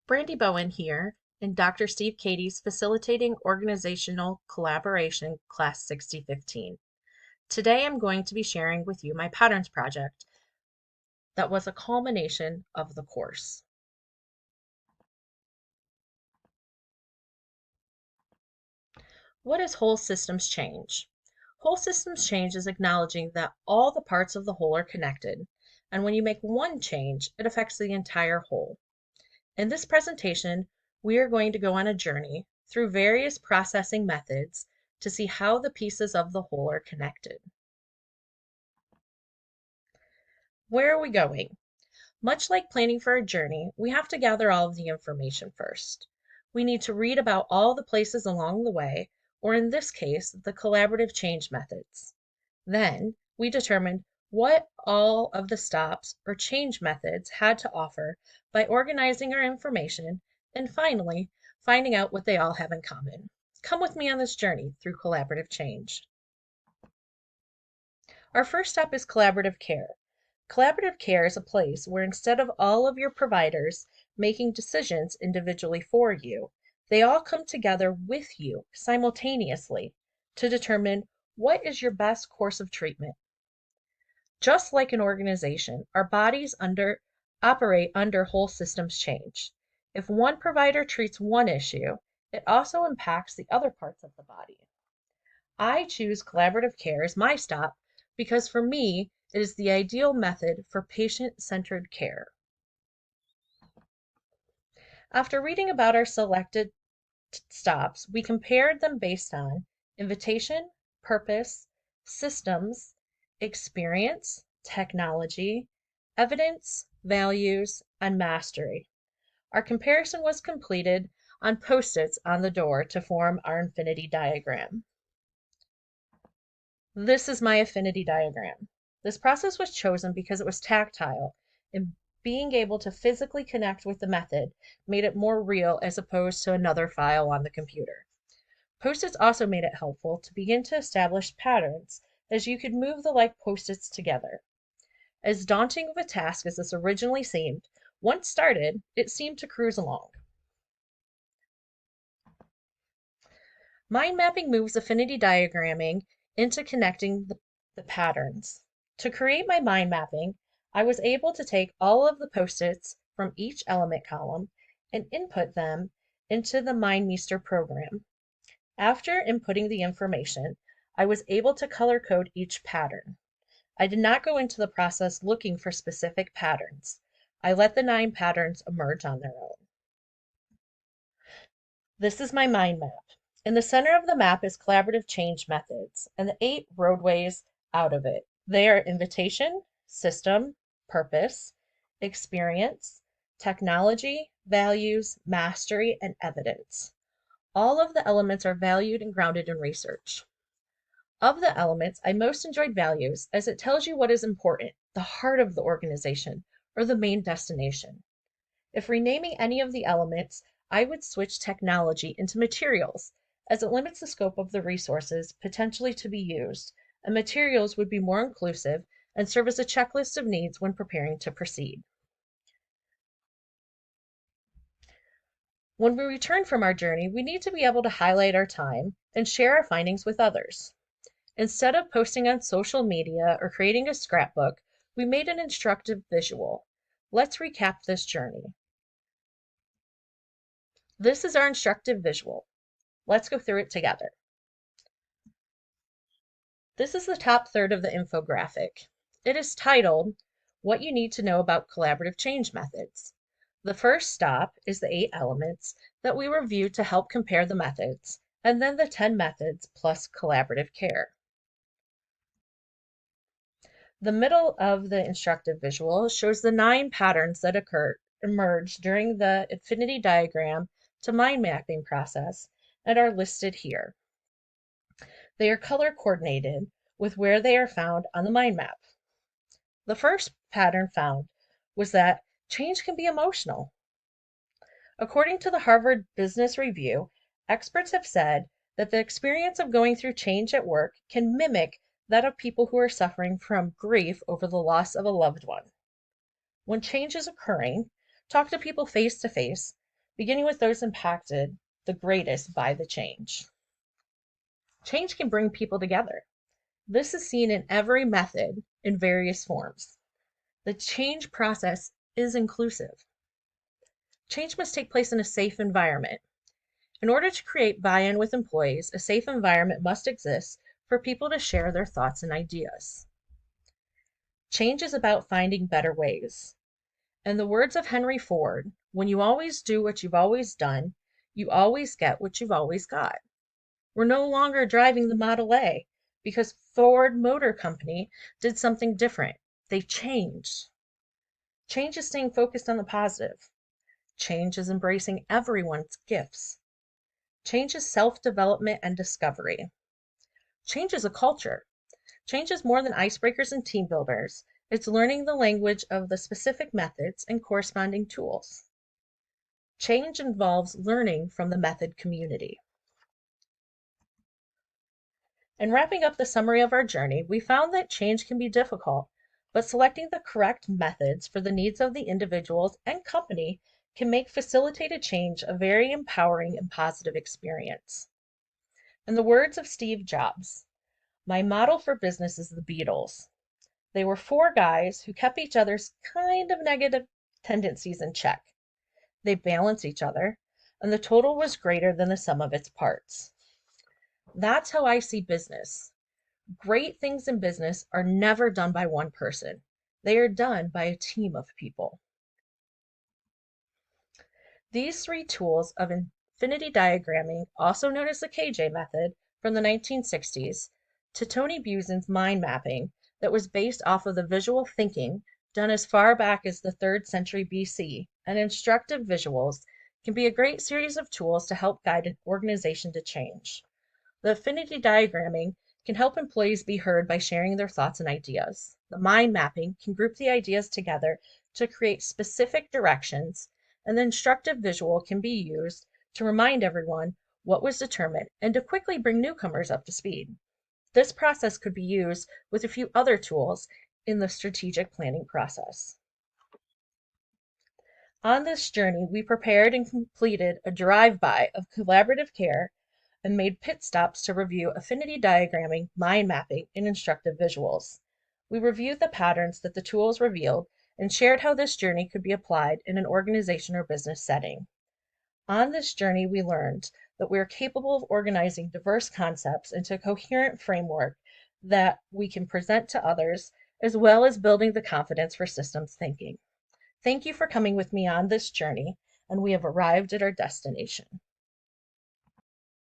Brandy Bowen here in Dr. Steve Katie's Facilitating Organizational Collaboration Class 6015. Today I'm going to be sharing with you my Patterns project that was a culmination of the course. What is whole systems change? Whole systems change is acknowledging that all the parts of the whole are connected, and when you make one change, it affects the entire whole. In this presentation, we are going to go on a journey through various processing methods to see how the pieces of the whole are connected. Where are we going? Much like planning for a journey, we have to gather all of the information first. We need to read about all the places along the way, or in this case, the collaborative change methods. Then, we determined what all of the stops or change methods had to offer by organizing our information, and finally, finding out what they all have in common. Come with me on this journey through collaborative change. Our first step is collaborative care. Collaborative care is a place where instead of all of your providers making decisions individually for you, they all come together with you simultaneously to determine what is your best course of treatment. Just like an organization, our bodies operate under whole systems change. If one provider treats one issue, it also impacts the other parts of the body. I choose collaborative care as my stop because for me, it is the ideal method for patient-centered care. After reading about our selected stops, we compared them based on invitation, purpose, systems, experience, technology, evidence, values, and mastery. Our comparison was completed on Post-its on the door to form our Affinity Diagram. This is my Affinity Diagram. This process was chosen because it was tactile, and being able to physically connect with the method made it more real as opposed to another file on the computer. Post-its also made it helpful to begin to establish patterns as you could move the like Post-its together. As daunting of a task as this originally seemed, once started, it seemed to cruise along. Mind mapping moves affinity diagramming into connecting the patterns. To create my mind mapping, I was able to take all of the Post-its from each element column and input them into the MindMeister program. After inputting the information, I was able to color code each pattern. I did not go into the process looking for specific patterns. I let the 9 patterns emerge on their own. This is my mind map. In the center of the map is collaborative change methods and the 8 roadways out of it. They are invitation, system, purpose, experience, technology, values, mastery, and evidence. All of the elements are valued and grounded in research. Of the elements, I most enjoyed values as it tells you what is important, the heart of the organization, or the main destination. If renaming any of the elements, I would switch technology into materials, as it limits the scope of the resources potentially to be used, and materials would be more inclusive and serve as a checklist of needs when preparing to proceed. When we return from our journey, we need to be able to highlight our time and share our findings with others. Instead of posting on social media or creating a scrapbook, we made an instructive visual. Let's recap this journey. This is our instructive visual. Let's go through it together. This is the top third of the infographic. It is titled, What You Need to Know About Collaborative Change Methods. The first stop is the 8 elements that we reviewed to help compare the methods, and then the 10 methods plus collaborative care. The middle of the instructive visual shows the 9 patterns that emerged during the affinity diagram to mind mapping process and are listed here. They are color coordinated with where they are found on the mind map. The first pattern found was that change can be emotional. According to the Harvard Business Review, experts have said that the experience of going through change at work can mimic that of people who are suffering from grief over the loss of a loved one. When change is occurring, talk to people face to face beginning with those impacted the greatest by the change. Change can bring people together. This is seen in every method in various forms. The change process is inclusive. Change must take place in a safe environment. In order to create buy-in with employees, a safe environment must exist for people to share their thoughts and ideas. Change is about finding better ways. In the words of Henry Ford, when you always do what you've always done, you always get what you've always got. We're no longer driving the Model A because Ford Motor Company did something different. They changed. Change is staying focused on the positive. Change is embracing everyone's gifts. Change is self-development and discovery. Change is a culture. Change is more than icebreakers and team builders. It's learning the language of the specific methods and corresponding tools. Change involves learning from the method community. In wrapping up the summary of our journey, we found that change can be difficult, but selecting the correct methods for the needs of the individuals and company can make facilitated change a very empowering and positive experience. In the words of Steve Jobs, "My model for business is the Beatles. They were four guys who kept each other's kind of negative tendencies in check. They balanced each other, and the total was greater than the sum of its parts." That's how I see business. Great things in business are never done by one person. They are done by a team of people. These three tools of infinity diagramming, also known as the KJ method from the 1960s, to Tony Busan's mind mapping that was based off of the visual thinking done as far back as the 3rd century BC, and instructive visuals can be a great series of tools to help guide an organization to change. The affinity diagramming can help employees be heard by sharing their thoughts and ideas. The mind mapping can group the ideas together to create specific directions, and the instructive visual can be used to remind everyone what was determined and to quickly bring newcomers up to speed. This process could be used with a few other tools in the strategic planning process. On this journey, we prepared and completed a drive-by of collaborative care and made pit stops to review affinity diagramming, mind mapping, and instructive visuals. We reviewed the patterns that the tools revealed and shared how this journey could be applied in an organization or business setting. On this journey, we learned that we are capable of organizing diverse concepts into a coherent framework that we can present to others, as well as building the confidence for systems thinking. Thank you for coming with me on this journey, and we have arrived at our destination.